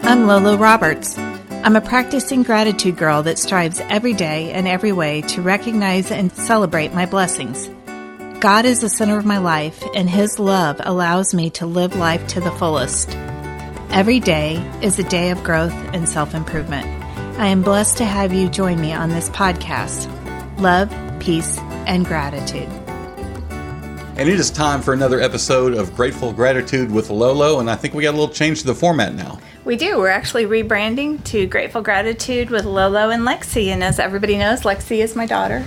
I'm Lola Roberts. I'm a practicing gratitude girl that strives every day and every way to recognize and celebrate my blessings. God is the center of my life, and His love allows me to live life to the fullest. Every day is a day of growth and self-improvement. I am blessed to have you join me on this podcast. Love, peace, and gratitude. And it is time for another episode of Grateful Gratitude with Lolo, and I think we got a little change to the format now. We do. We're actually rebranding to Grateful Gratitude with Lolo and Lexie, and as everybody knows, Lexie is my daughter.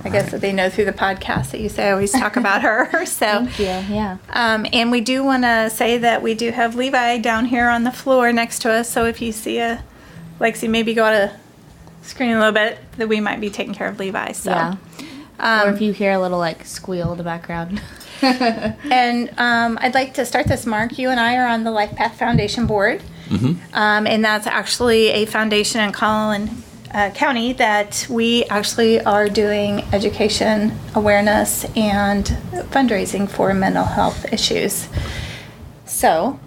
I guess that they know through the podcast that you say I always talk about her. So, thank you. Yeah. And we do want to say that we do have Levi down here on the floor next to us, so if you see Lexie maybe go out of screen a little bit, that we might be taking care of Levi. So. Yeah. Or if you hear a little squeal in the background. And I'd like to start this, Mark. You and I are on the Life Path Foundation board. Mm-hmm. And that's actually a foundation in Collin County that we actually are doing education, awareness, and fundraising for mental health issues. So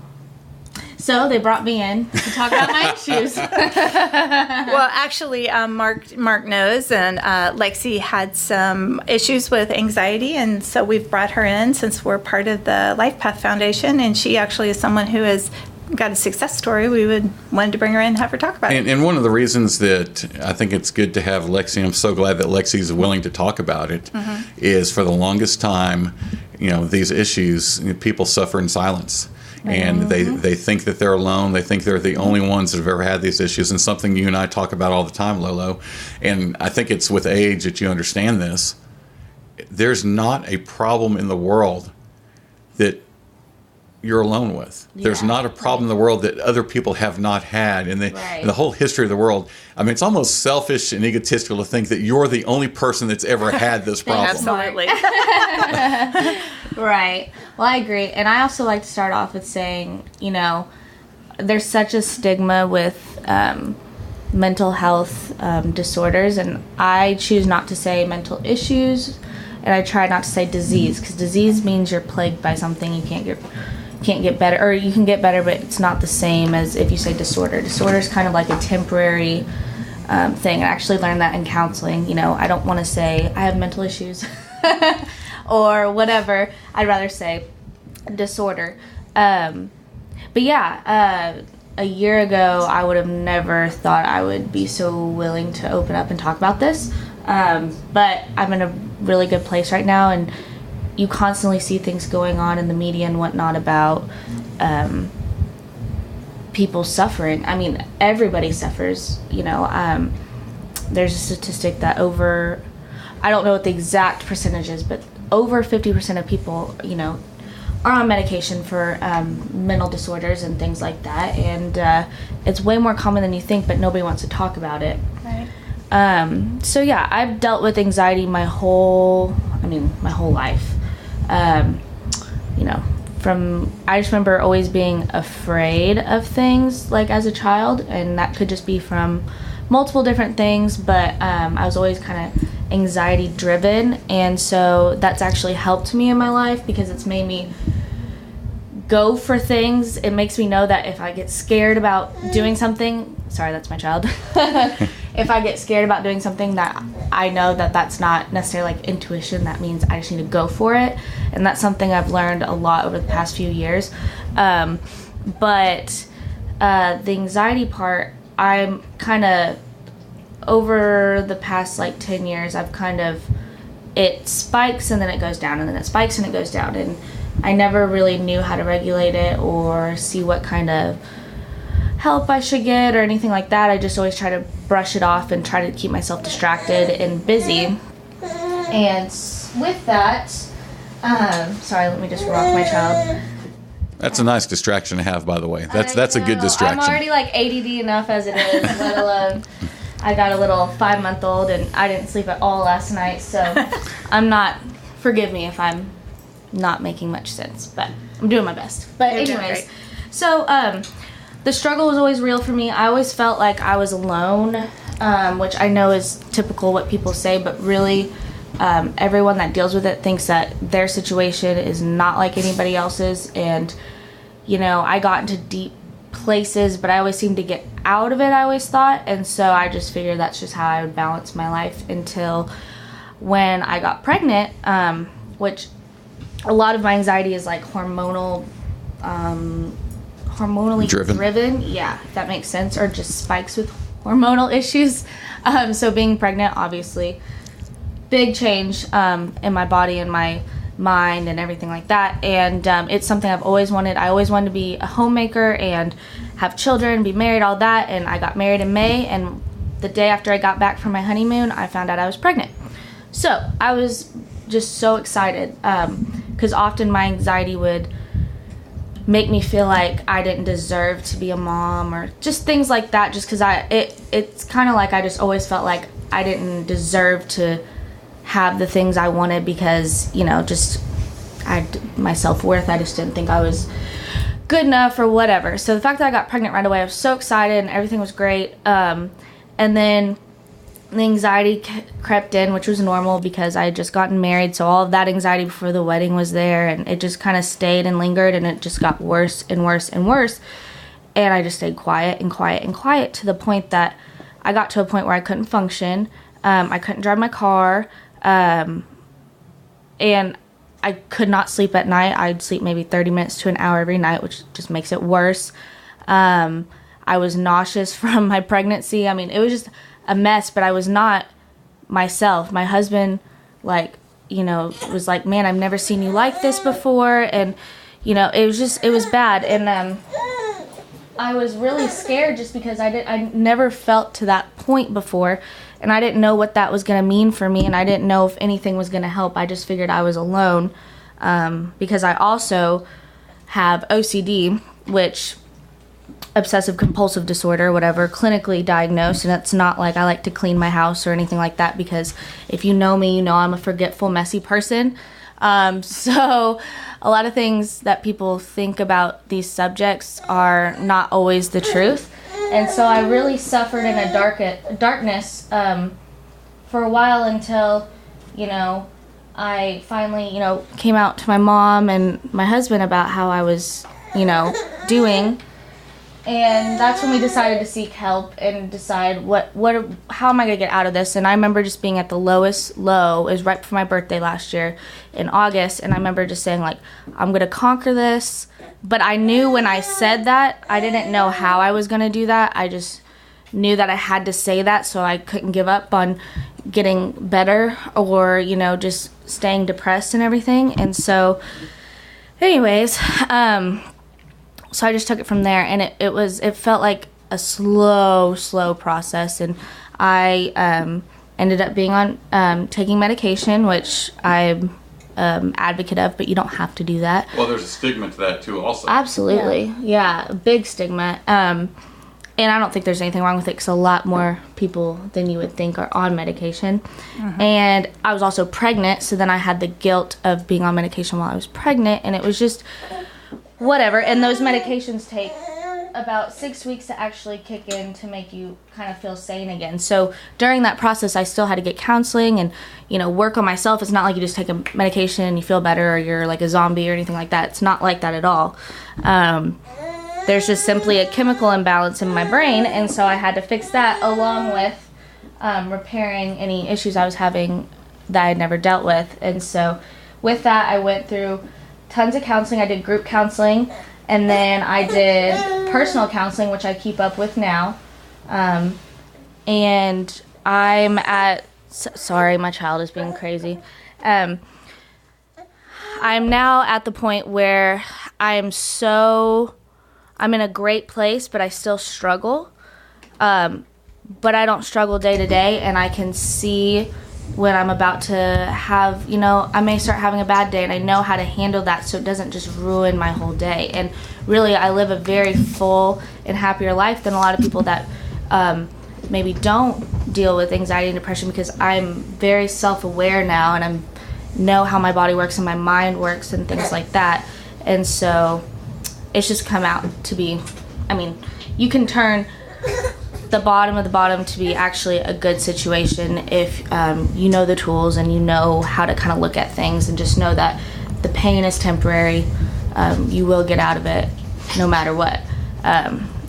they brought me in to talk about my issues. Well, actually, Mark knows, and Lexie had some issues with anxiety, and so we've brought her in since we're part of the Life Path Foundation, and she actually is someone who has got a success story. We wanted to bring her in and have her talk about it. And one of the reasons that I think it's good to have Lexie, I'm so glad that Lexie's willing to talk about it, is for the longest time, these issues, people suffer in silence. And they think that they're alone. They think they're the only ones that have ever had these issues, and something you and I talk about all the time, Lolo. And I think it's with age that you understand this. There's not a problem in the world that you're alone with. Yeah. There's not a problem in the world that other people have not had. In the whole history of the world, I mean, it's almost selfish and egotistical to think that you're the only person that's ever had this problem. Absolutely. Right. Well, I agree. And I also like to start off with saying, there's such a stigma with mental health disorders, and I choose not to say mental issues, and I try not to say disease, because disease means you're plagued by something you can't get better, or you can get better, but it's not the same as if you say disorder. Disorder is kind of like a temporary thing. I actually learned that in counseling. I don't want to say I have mental issues or whatever. I'd rather say disorder. But yeah, a year ago, I would have never thought I would be so willing to open up and talk about this. But I'm in a really good place right now, and you constantly see things going on in the media and whatnot about people suffering. I mean, everybody suffers, There's a statistic that I don't know what the exact percentage is, but over 50% of people, are on medication for mental disorders and things like that. And it's way more common than you think, but nobody wants to talk about it. Right. So yeah, I've dealt with anxiety my whole life. I just remember always being afraid of things as a child, and that could just be from multiple different things, but I was always kind of anxiety driven, and so that's actually helped me in my life because it's made me go for things. It makes me know that if I get scared about doing something, sorry, that's my child. If I get scared about doing something, that I know that that's not necessarily intuition. That means I just need to go for it, and that's something I've learned a lot over the past few years. But the anxiety part, I'm kind of, over the past 10 years, it spikes and then it goes down, and then it spikes and it goes down, and I never really knew how to regulate it or see what kind of help I should get or anything like that. I just always try to brush it off and try to keep myself distracted and busy. And with that, sorry, let me just rock my child. That's a nice distraction to have, by the way. That's a good distraction. I'm already ADD enough as it is, let alone I got a little 5-month-old, and I didn't sleep at all last night, so forgive me if I'm not making much sense, but I'm doing my best. But anyways, so the struggle was always real for me. I always felt like I was alone, which I know is typical what people say, but really everyone that deals with it thinks that their situation is not like anybody else's. And I got into deep places, but I always seemed to get out of it, I always thought. And so I just figured that's just how I would balance my life until when I got pregnant, which a lot of my anxiety is like hormonally driven. Yeah, if that makes sense, or just spikes with hormonal issues. So being pregnant, obviously, big change in my body and my mind and everything like that. And it's something I've always wanted. I always wanted to be a homemaker and have children, be married, all that. And I got married in May, and the day after I got back from my honeymoon, I found out I was pregnant. So I was just so excited because often my anxiety would make me feel like I didn't deserve to be a mom, or just things like that, just because it's kind of like I just always felt like I didn't deserve to have the things I wanted because, just my self-worth, I just didn't think I was good enough or whatever. So the fact that I got pregnant right away, I was so excited and everything was great. And then the anxiety crept in, which was normal because I had just gotten married, so all of that anxiety before the wedding was there, and it just kind of stayed and lingered, and it just got worse and worse and worse. And I just stayed quiet and quiet and quiet to the point that I got to a point where I couldn't function. I couldn't drive my car. And I could not sleep at night. I'd sleep maybe 30 minutes to an hour every night, which just makes it worse. I was nauseous from my pregnancy. I mean, it was just a mess, but I was not myself. My husband, was like, man, I've never seen you like this before. And, it was bad. And, I was really scared just because I never felt to that point before, and I didn't know what that was going to mean for me, and I didn't know if anything was going to help. I just figured I was alone, because I also have OCD, which obsessive compulsive disorder, whatever, clinically diagnosed, and it's not like I like to clean my house or anything like that, because if you know me, you know I'm a forgetful, messy person. So a lot of things that people think about these subjects are not always the truth. And so I really suffered in a darkness for a while until, I finally, came out to my mom and my husband about how I was, doing. And that's when we decided to seek help and decide how am I going to get out of this. And I remember just being at the lowest low. It was right before my birthday last year in August. And I remember just saying, I'm going to conquer this. But I knew when I said that, I didn't know how I was going to do that. I just knew that I had to say that so I couldn't give up on getting better or, just staying depressed and everything. And so, anyways, so I just took it from there, and it felt like a slow process, and I ended up being on taking medication, which I'm advocate of, but you don't have to do that. Well, there's a stigma to that too, also. Absolutely, yeah, a big stigma. And I don't think there's anything wrong with it because a lot more people than you would think are on medication. Mm-hmm. And I was also pregnant, so then I had the guilt of being on medication while I was pregnant, and it was just whatever. And those medications take about 6 weeks to actually kick in to make you kind of feel sane again. So during that process, I still had to get counseling and, work on myself. It's not like you just take a medication and you feel better or you're like a zombie or anything like that. It's not like that at all. There's just simply a chemical imbalance in my brain, and so I had to fix that along with repairing any issues I was having that I had never dealt with. And so with that, I went through tons of counseling. I did group counseling, and then I did personal counseling, which I keep up with now. And I'm sorry, my child is being crazy. I'm now at the point where I'm in a great place, but I still struggle. But I don't struggle day to day, and I can see when I'm about to have, I may start having a bad day, and I know how to handle that so it doesn't just ruin my whole day. And really, I live a very full and happier life than a lot of people that maybe don't deal with anxiety and depression, because I'm very self-aware now, and I know how my body works and my mind works and things like that. And so it's just come out to be, you can turn the bottom of the bottom to be actually a good situation if you know the tools and you know how to kind of look at things, and just know that the pain is temporary. You will get out of it no matter what.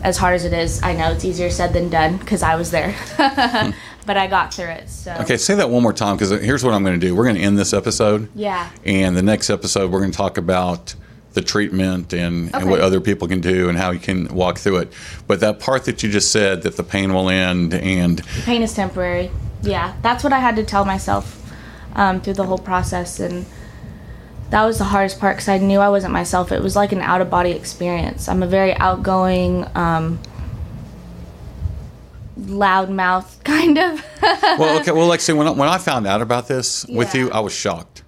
As hard as it is, I know it's easier said than done because I was there. But I got through it. So. Okay, say that one more time, because here's what I'm going to do. We're going to end this episode. Yeah. And the next episode, we're going to talk about the treatment and what other people can do and how you can walk through it. But that part that you just said, that the pain will end and... The pain is temporary. Yeah, that's what I had to tell myself through the whole process. And that was the hardest part because I knew I wasn't myself. It was like an out-of-body experience. I'm a very outgoing... loudmouth kind of. Well, Lexie, when I found out about this with you, I was shocked.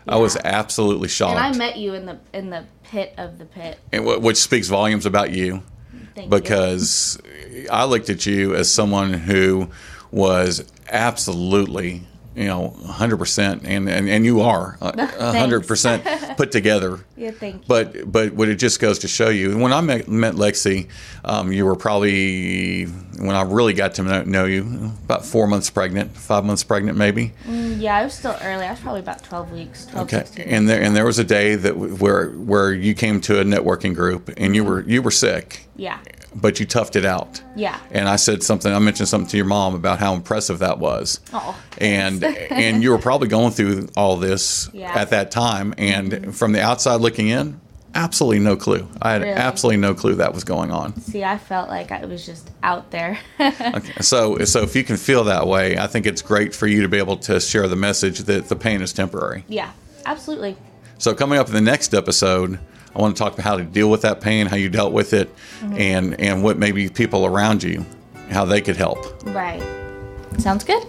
I was absolutely shocked. And I met you in the pit of the pit, and which speaks volumes about you. Because I looked at you as someone who was absolutely, 100%, and you are 100% put together. Yeah, thank you. But what it just goes to show you, when I met Lexie, you were probably, when I really got to know you, about 4 months pregnant, 5 months pregnant maybe. Yeah, I was still early. I was probably about 12 weeks. 16 and there was a day that where you came to a networking group and you were sick. Yeah. But you toughed it out. Yeah. And I mentioned something to your mom about how impressive that was. Oh. And you were probably going through all this at that time. And from the outside looking in, absolutely no clue. I had absolutely no clue that was going on. See, I felt like I was just out there. Okay. So if you can feel that way, I think it's great for you to be able to share the message that the pain is temporary. Yeah, absolutely. So coming up in the next episode, I want to talk about how to deal with that pain, how you dealt with it, and what maybe people around you, how they could help. Right. Sounds good.